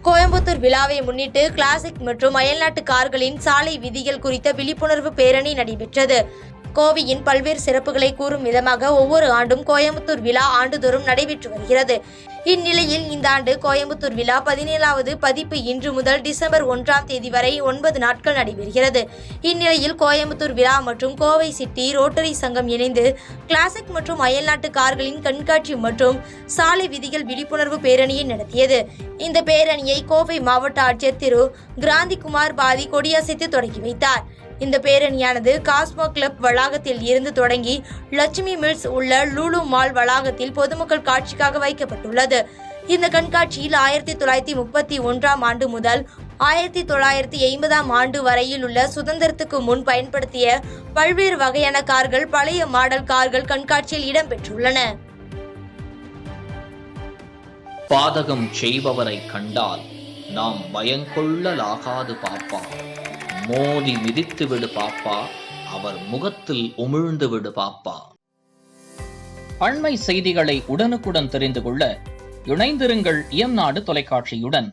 கோயம்புத்தூர் விழாவை முன்னிட்டு கிளாசிக் மற்றும் அயல்நாட்டு கார்களின் சாலை விதிகள் குறித்த விழிப்புணர்வு பேரணி நடைபெற்றது. கோவையின் பல்வேறு சிறப்புகளை கூறும் விதமாக ஒவ்வொரு ஆண்டும் கோயம்புத்தூர் விழா ஆண்டுதோறும் நடைபெற்று வருகிறது. இந்நிலையில் இந்த ஆண்டு கோயம்புத்தூர் விழா 17வது பதிப்பு இன்று முதல் டிசம்பர் 1ஆம் தேதி வரை 9 நாட்கள் நடைபெறுகிறது. இந்நிலையில் கோயம்புத்தூர் விழா மற்றும் கோவை சிட்டி ரோட்டரி சங்கம் இணைந்து கிளாசிக் மற்றும் அயல்நாட்டு கார்களின் கண்காட்சி மற்றும் சாலை விதிகள் விழிப்புணர்வு பேரணியை நடத்தியது. இந்த பேரணியை கோவை மாவட்ட ஆட்சியர் திரு கிராந்திகுமார் பாதி கொடியசைத்து தொடங்கி வைத்தார். இந்த பேரணியானது காஸ்மோ கிளப் வளாகத்தில் இருந்து தொடங்கி லட்சுமி மில்ஸ் உள்ள லூலு மால் வளாகத்தில் பொதுமக்கள் காட்சிக்காக வைக்கப்பட்டுள்ளது. இந்த கண்காட்சியில் 1931ஆம் ஆண்டு முதல் 1950ஆம் ஆண்டு வரையில் உள்ள சுதந்திரத்துக்கு முன் பயன்படுத்திய பல்வேறு வகையான கார்கள், பழைய மாடல் கார்கள் கண்காட்சியில் இடம்பெற்றுள்ளன. பாதகம் செய்பவரை கண்டால் நாம் பயங்கொள்ளலாகாது பாப்பா, மோதி மிதித்து விடு பாப்பா, அவர் முகத்தில் உமிழ்ந்து விடு பாப்பா. அண்மை செய்திகளை உடனுக்குடன் தெரிந்து கொள்ள இணைந்திருங்கள் இயம்நாடு தொலைக்காட்சியுடன்.